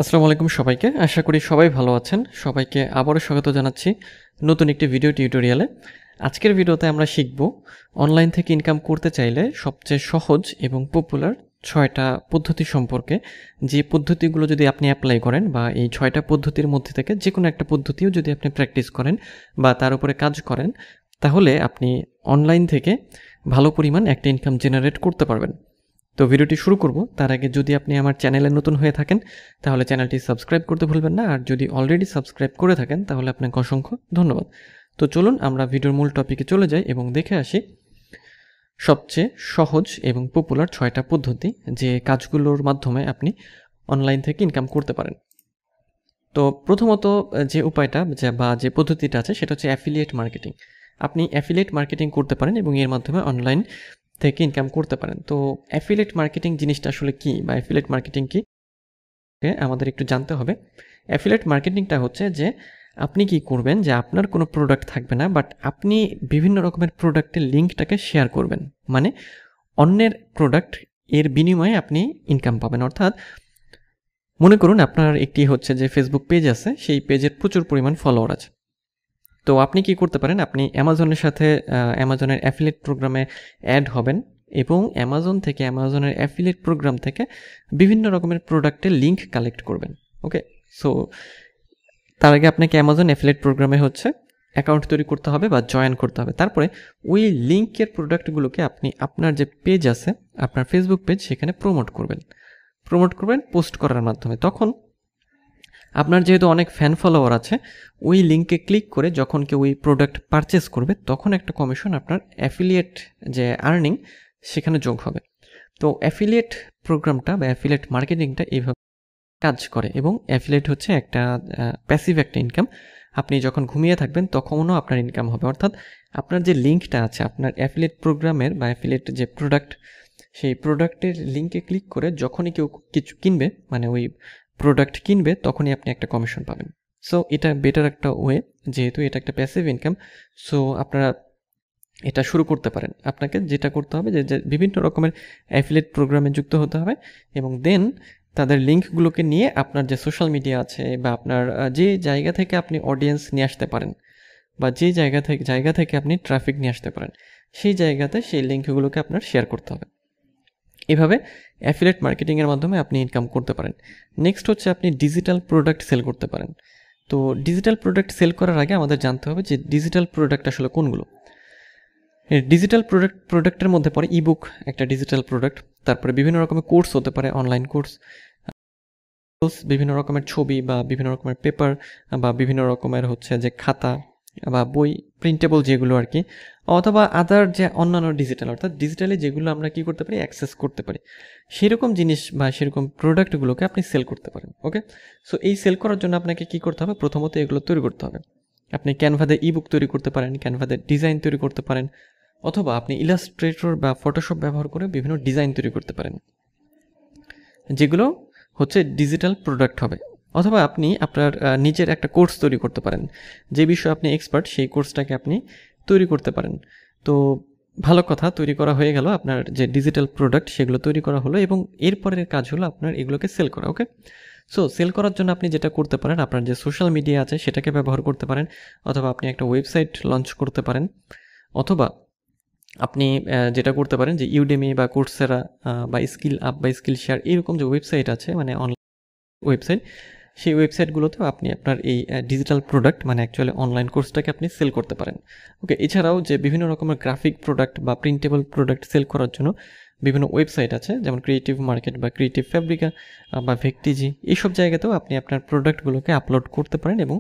আসসালামু আলাইকুম সবাইকে। আশা করি সবাই ভালো আছেন। সবাইকে আবারও স্বাগত জানাচ্ছি নতুন একটি ভিডিও টিউটোরিয়ালে। আজকের ভিডিওতে আমরা শিখব অনলাইন থেকে ইনকাম করতে চাইলে সবচেয়ে সহজ এবং পপুলার ৬টা পদ্ধতি সম্পর্কে। যে পদ্ধতিগুলো যদি আপনি অ্যাপ্লাই করেন বা এই ৬টা পদ্ধতির মধ্যে থেকে যেকোনো একটা পদ্ধতিও যদি আপনি প্র্যাকটিস করেন বা তার উপরে কাজ করেন, তাহলে আপনি অনলাইন থেকে ভালো পরিমাণ একটা ইনকাম জেনারেট করতে পারবেন। তো ভিডিওটি শুরু করব তার আগে যদি আপনি আমার চ্যানেলে নতুন হয়ে থাকেন তাহলে চ্যানেলটি সাবস্ক্রাইব করতে ভুলবেন না, আর যদি অলরেডি সাবস্ক্রাইব করে থাকেন তাহলে আপনাকে অসংখ্য ধন্যবাদ। তো চলুন আমরা ভিডিওর মূল টপিকে চলে যাই এবং দেখে আসি সবচেয়ে সহজ এবং পপুলার ৬টা পদ্ধতি যে কাজগুলোর মাধ্যমে আপনি অনলাইন থেকে ইনকাম করতে পারেন। তো প্রথমত যে উপায়টা বা যে পদ্ধতিটা আছে সেটা হচ্ছে অ্যাফিলিয়েট মার্কেটিং। আপনি অ্যাফিলিয়েট মার্কেটিং করতে পারেন এবং এর মাধ্যমে অনলাইন থেকে ইনকাম করতে পারেন। তো অ্যাফিলিয়েট মার্কেটিং জিনিসটা আসলে কি বা অ্যাফিলিয়েট মার্কেটিং কি আমাদের একটু জানতে হবে। অ্যাফিলিয়েট মার্কেটিংটা হচ্ছে যে আপনি কি করবেন যে আপনার কোনো প্রোডাক্ট থাকবে না, বাট আপনি বিভিন্ন রকমের প্রোডাক্টের লিঙ্কটাকে শেয়ার করবেন। মানে অন্যের প্রোডাক্ট এর বিনিময়ে আপনি ইনকাম পাবেন। অর্থাৎ মনে করুন আপনার একটি হচ্ছে যে ফেসবুক পেজ আছে, সেই পেজের প্রচুর পরিমাণ ফলোয়ার আছে। তো আপনি কি করতে পারেন, আপনি অ্যামাজনের সাথে অ্যামাজনের অ্যাফিলিয়েট প্রোগ্রামে অ্যাড হবেন এবং অ্যামাজনের অ্যাফিলিয়েট প্রোগ্রাম থেকে বিভিন্ন রকমের প্রোডাক্টের লিঙ্ক কালেক্ট করবেন। ওকে, সো তার আগে আপনাকে অ্যামাজন অ্যাফিলিয়েট প্রোগ্রামে হচ্ছে অ্যাকাউন্ট তৈরি করতে হবে বা জয়েন করতে হবে। তারপরে ওই লিঙ্কের প্রোডাক্টগুলোকে আপনি আপনার যে পেজ আছে, আপনার ফেসবুক পেজ, সেখানে প্রমোট করবেন পোস্ট করার মাধ্যমে। তখন আপনার যেহেতু অনেক ফ্যান ফলোয়ার আছে, ওই লিঙ্কে ক্লিক করে যখন কেউ ওই প্রোডাক্ট পারচেস করবে তখন একটা কমিশন আপনার অ্যাফিলিয়েট যে আর্নিং সেখানে যোগ হবে। তো অ্যাফিলিয়েট প্রোগ্রামটা বা অ্যাফিলিয়েট মার্কেটিংটা এইভাবে কাজ করে এবং অ্যাফিলিয়েট হচ্ছে একটা প্যাসিভ একটা ইনকাম। আপনি যখন ঘুমিয়ে থাকবেন তখনও আপনার ইনকাম হবে। অর্থাৎ আপনার যে লিঙ্কটা আছে আপনার অ্যাফিলিয়েট প্রোগ্রামের বা অ্যাফিলিয়েট যে প্রোডাক্ট, সেই প্রোডাক্টের লিঙ্কে ক্লিক করে যখনই কেউ কিছু কিনবে, মানে ওই প্রোডাক্ট কিনবে, তখনই আপনি একটা কমিশন পাবেন। সো এটা বেটার একটা ওয়ে, যেহেতু এটা একটা প্যাসিভ ইনকাম। সো আপনারা এটা শুরু করতে পারেন। আপনাকে যেটা করতে হবে যে বিভিন্ন রকমের অ্যাফিলিয়েট প্রোগ্রামে যুক্ত হতে হবে এবং দেন তাদের লিঙ্কগুলোকে নিয়ে আপনার যে সোশ্যাল মিডিয়া আছে বা আপনার যে জায়গা থেকে আপনি অডিয়েন্স নিয়ে আসতে পারেন বা যে জায়গা থেকে আপনি ট্রাফিক নিয়ে আসতে পারেন, সেই জায়গাতে সেই লিঙ্কগুলোকে আপনার শেয়ার করতে হবে। এভাবে অ্যাফিলিয়েট মার্কেটিংয়ের মাধ্যমে আপনি ইনকাম করতে পারেন। নেক্সট হচ্ছে আপনি ডিজিটাল প্রোডাক্ট সেল করতে পারেন। তো ডিজিটাল প্রোডাক্ট সেল করার আগে আমাদের জানতে হবে যে ডিজিটাল প্রোডাক্ট আসলে কোনগুলো। ডিজিটাল প্রোডাক্টের মধ্যে পড়ে ইবুক একটা ডিজিটাল প্রোডাক্ট, তারপরে বিভিন্ন রকমের কোর্স হতে পারে, অনলাইন কোর্স, বিভিন্ন রকমের ছবি বা বিভিন্ন রকমের পেপার বা বিভিন্ন রকমের হচ্ছে যে খাতা বা বই, প্রিন্টেবল যেগুলো আর কি, অথবা আদার যে অন্যান্য ডিজিটাল, অর্থাৎ ডিজিটালি যেগুলো আমরা কি করতে পারি, অ্যাক্সেস করতে পারি, সেরকম জিনিস বা সেরকম প্রোডাক্টগুলোকে আপনি সেল করতে পারেন। ওকে, সো এই সেল করার জন্য আপনাকে কি করতে হবে, প্রথমত এগুলো তৈরি করতে হবে। আপনি ক্যানভাতে ইবুক তৈরি করতে পারেন, ক্যানভাতে ডিজাইন তৈরি করতে পারেন, অথবা আপনি ইলাস্ট্রেটর বা ফটোশপ ব্যবহার করে বিভিন্ন ডিজাইন তৈরি করতে পারেন, যেগুলো হচ্ছে ডিজিটাল প্রোডাক্ট হবে। অথবা আপনি আপনার নিজের একটা কোর্স তৈরি করতে পারেন, যে বিষয়ে আপনি এক্সপার্ট সেই কোর্সটাকে আপনি তৈরি করতে পারেন। তো ভালো কথা, তৈরি করা হয়ে গেল, আপনার যে ডিজিটাল প্রোডাক্ট সেগুলো তৈরি করা হলো এবং এরপরের কাজ হলো আপনার এগুলোকে সেল করা। ওকে, সো সেল করার জন্য আপনি যেটা করতে পারেন, আপনার যে সোশ্যাল মিডিয়া আছে সেটাকে ব্যবহার করতে পারেন, অথবা আপনি একটা ওয়েবসাইট লঞ্চ করতে পারেন, অথবা আপনি যেটা করতে পারেন যে ইউডেমি বা কোর্সেরা বা স্কিল আপ বা স্কিল শেয়ার, এরকম যে ওয়েবসাইট আছে, মানে অনলাইন ওয়েবসাইট, সেই ওয়েবসাইটগুলোতেও আপনি আপনার এই ডিজিটাল প্রোডাক্ট মানে অ্যাকচুয়ালি অনলাইন কোর্সটাকে আপনি সেল করতে পারেন। ওকে, এছাড়াও যে বিভিন্ন রকমের গ্রাফিক প্রোডাক্ট বা প্রিন্টেবল প্রোডাক্ট সেল করার জন্য বিভিন্ন ওয়েবসাইট আছে, যেমন ক্রিয়েটিভ মার্কেট বা ক্রিয়েটিভ ফ্যাব্রিকা বা ভেক্টিজি, এইসব জায়গাতেও আপনি আপনার প্রোডাক্টগুলোকে আপলোড করতে পারেন এবং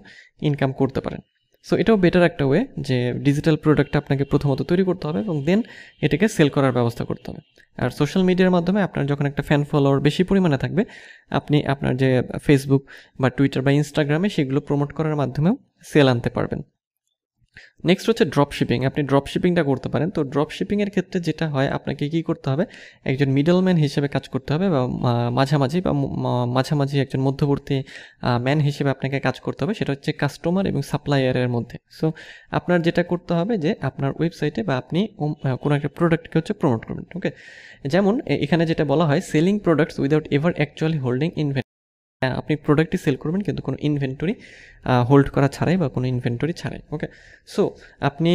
ইনকাম করতে পারেন। সো এটাও বেটার একটা ওয়ে যে ডিজিটাল প্রোডাক্টটা আপনাকে প্রথমত তৈরি করতে হবে এবং দেন এটাকে সেল করার ব্যবস্থা করতে হবে। আর সোশ্যাল মিডিয়ার মাধ্যমে আপনার যখন একটা ফ্যান ফলোয়ার বেশি পরিমাণে থাকবে, আপনি আপনার যে ফেসবুক বা টুইটার বা ইনস্টাগ্রামে সেগুলো প্রমোট করার মাধ্যমেও সেল আনতে পারবেন। নেক্সট হচ্ছে ড্রপ শিপিং। আপনি ড্রপ শিপিংটা করতে পারেন। তো ড্রপ শিপিংয়ের ক্ষেত্রে যেটা হয়, আপনাকে কী করতে হবে, একজন মিডলম্যান হিসেবে কাজ করতে হবে বা মাঝামাঝি একজন মধ্যবর্তী ম্যান হিসেবে আপনাকে কাজ করতে হবে। সেটা হচ্ছে কাস্টমার এবং সাপ্লায়ারের মধ্যে। সো আপনার যেটা করতে হবে যে আপনার ওয়েবসাইটে বা আপনি কোনো একটা প্রোডাক্টকে হচ্ছে প্রমোট করবেন। ওকে, যেমন এখানে যেটা বলা হয়, selling products without ever actually holding inventory. আপনি প্রোডাক্টই সেল করবেন কিন্তু কোনো ইনভেন্টরি হোল্ড করা ছাড়াই বা কোনো ইনভেন্টরি ছাড়াই। ওকে, সো আপনি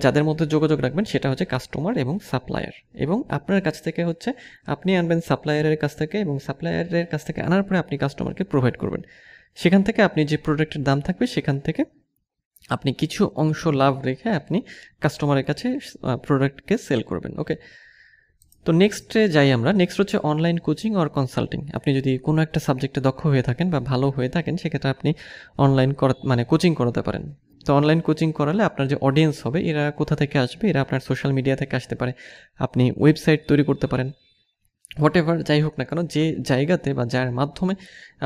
যাদের মধ্যে যোগাযোগ রাখবেন সেটা হচ্ছে কাস্টমার এবং সাপ্লায়ার, এবং আপনার কাছ থেকে হচ্ছে আপনি আনবেন সাপ্লায়ারের কাছ থেকে, এবং সাপ্লায়ারের কাছ থেকে আনার পরে আপনি কাস্টমারকে প্রোভাইড করবেন। সেখান থেকে আপনি যে প্রোডাক্টের দাম থাকবে সেখান থেকে আপনি কিছু অংশ লাভ রেখে আপনি কাস্টমারের কাছে প্রোডাক্টকে সেল করবেন। ওকে, তো নেক্সটে যাই আমরা। নেক্সট হচ্ছে অনলাইন কোচিং অর কনসাল্টিং। আপনি যদি কোনো একটা সাবজেক্টে দক্ষ হয়ে থাকেন বা ভালো হয়ে থাকেন সেক্ষেত্রে আপনি অনলাইন কোচিং করাতে পারেন। তো অনলাইন কোচিং করালে আপনার যে অডিয়েন্স হবে এরা কোথা থেকে আসবে, এরা আপনার সোশ্যাল মিডিয়া থেকে আসতে পারে, আপনি ওয়েবসাইট তৈরি করতে পারেন, হোয়াট এভার যাই হোক না কেন, যে জায়গাতে বা যার মাধ্যমে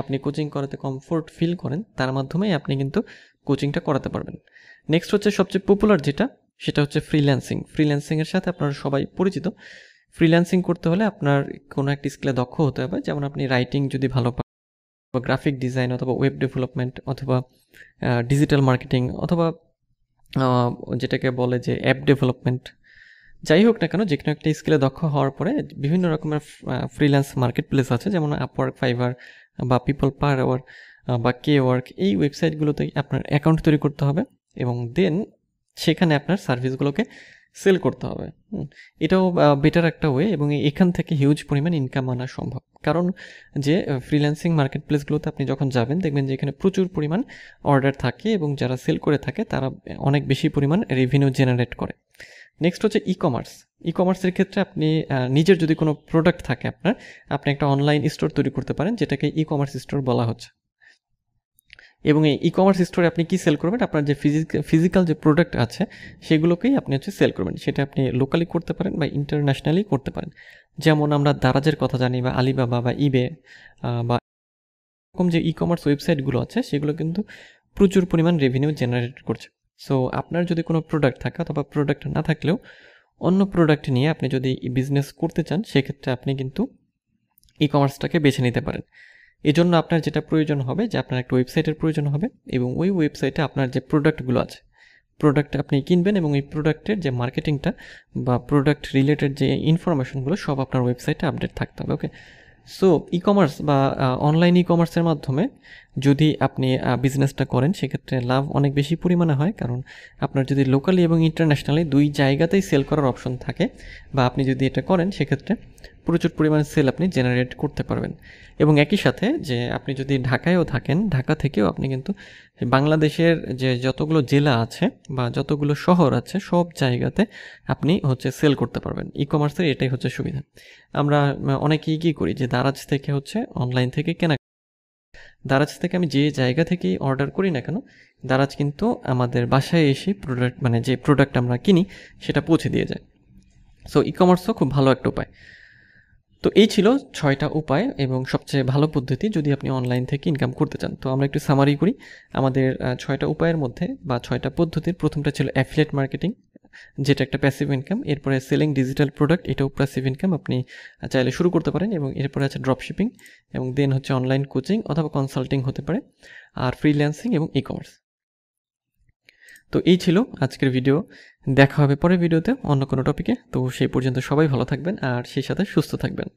আপনি কোচিং করাতে কমফোর্ট ফিল করেন তার মাধ্যমেই আপনি কিন্তু কোচিংটা করাতে পারবেন। নেক্সট হচ্ছে সবচেয়ে পপুলার যেটা, সেটা হচ্ছে ফ্রিল্যান্সিং। ফ্রিল্যান্সিংয়ের সাথে আপনারা সবাই পরিচিত। ফ্রিল্যান্সিং করতে হলে আপনার কোনো একটা স্কিলে দক্ষ হতে হবে, যেমন আপনি রাইটিং যদি ভালো পান, গ্রাফিক ডিজাইন অথবা ওয়েব ডেভেলপমেন্ট অথবা ডিজিটাল মার্কেটিং অথবা যেটাকে বলে যে অ্যাপ ডেভেলপমেন্ট, যাই হোক না কেন যে কোনো একটা স্কিলে দক্ষ হওয়ার পরে বিভিন্ন রকমের ফ্রিল্যান্স মার্কেট প্লেস আছে, যেমন আপওয়ার্ক, ফাইবার বা পিপল পার আওয়ার বা কে ওয়ার্ক। এই ওয়েবসাইটগুলোতে আপনার অ্যাকাউন্ট তৈরি করতে হবে এবং দেন সেখানে আপনার সার্ভিসগুলোকে সেল করতে হবে। এটাও বেটার একটা ওয়ে, এবং এখান থেকে হিউজ পরিমাণ ইনকাম আনা সম্ভব। কারণ যে ফ্রিল্যান্সিং মার্কেট প্লেসগুলোতে আপনি যখন যাবেন দেখবেন যে এখানে প্রচুর পরিমাণ অর্ডার থাকে এবং যারা সেল করে থাকে তারা অনেক বেশি পরিমাণ রেভিনিউ জেনারেট করে। নেক্সট হচ্ছে ই কমার্স। ই কমার্সের ক্ষেত্রে আপনি নিজের যদি কোনো প্রোডাক্ট থাকে আপনি একটা অনলাইন স্টোর তৈরি করতে পারেন, যেটাকে ই কমার্স স্টোর বলা হচ্ছে। এবং এই ই কমার্স স্টোরে আপনি কি সেল করবেন, আপনার যে ফিজিক্যাল যে প্রোডাক্ট আছে সেগুলোকেই আপনি হচ্ছে সেল করবেন। সেটা আপনি লোকালি করতে পারেন বা ইন্টারন্যাশনালি করতে পারেন। যেমন আমরা দারাজের কথা জানি বা আলিবাবা বা ইবে বা এরকম যে ই কমার্স ওয়েবসাইটগুলো আছে সেগুলো কিন্তু প্রচুর পরিমাণ রেভিনিউ জেনারেট করছে। সো আপনার যদি কোনো প্রোডাক্ট থাকে অথবা প্রোডাক্ট না থাকলেও অন্য প্রোডাক্ট নিয়ে আপনি যদি বিজনেস করতে চান সেক্ষেত্রে আপনি কিন্তু ই কমার্সটাকে বেছে নিতে পারেন। এজন্য আপনার যেটা প্রয়োজন হবে যে আপনার একটা ওয়েবসাইটের প্রয়োজন হবে, এবং ওই ওয়েবসাইটে আপনার যে প্রোডাক্টগুলো আছে প্রোডাক্ট আপনি কিনবেন এবং এই প্রোডাক্টের যে মার্কেটিংটা বা প্রোডাক্ট রিলেটেড যে ইনফরমেশনগুলো সব আপনার ওয়েবসাইটে আপডেট থাকতে হবে। ওকে, সো ই কমার্স বা অনলাইন ই কমার্সের মাধ্যমে যদি আপনি বিজনেসটা করেন সেক্ষেত্রে লাভ অনেক বেশি পরিমাণে হয়, কারণ আপনার যদি লোকালি এবং ইন্টারন্যাশনালি দুই জায়গাতেই সেল করার অপশন থাকে বা আপনি যদি এটা করেন সেক্ষেত্রে প্রচুর পরিমাণে সেল আপনি জেনারেট করতে পারবেন। এবং একই সাথে যে আপনি যদি ঢাকায়ও থাকেন, ঢাকা থেকেও আপনি কিন্তু বাংলাদেশের যে যতগুলো জেলা আছে বা যতগুলো শহর আছে সব জায়গাতে আপনি হচ্ছে সেল করতে পারবেন। ই কমার্সের এটাই হচ্ছে সুবিধা। আমরা অনেকেই কী করি যে দারাজ থেকে হচ্ছে অনলাইন থেকে কেনা, দারাজ থেকে আমি যে জায়গা থেকেই অর্ডার করি না কেন দারাজ কিন্তু আমাদের বাসায় এসে প্রোডাক্ট যে প্রোডাক্ট আমরা কিনি সেটা পৌঁছে দিয়ে যায়। সো ই কমার্সও খুব ভালো একটা উপায়। তো এই ছিল 6টা উপায় এবং সবচেয়ে ভালো পদ্ধতি যদি আপনি অনলাইন থেকে ইনকাম করতে চান। তো আমরা একটু সামারি করি আমাদের 6টা উপায়ের মধ্যে বা 6টা পদ্ধতির। প্রথমটা ছিল অ্যাফিলিয়েট মার্কেটিং, যেটা একটা প্যাসিভ ইনকাম। এরপরে সেলিং ডিজিটাল প্রোডাক্ট, এটাও প্যাসিভ ইনকাম, আপনি চাইলে শুরু করতে পারেন। এবং এরপরে আছে ড্রপ শিপিং, এবং দেন হচ্ছে অনলাইন কোচিং অথবা কনসাল্টিং হতে পারে, আর ফ্রিল্যান্সিং এবং ই কমার্স। তো এই ছিল আজকের ভিডিও। দেখা হবে পরের ভিডিওতে অন্য কোনো টপিকে। তো সেই পর্যন্ত সবাই ভালো থাকবেন আর সেই সাথে সুস্থ থাকবেন।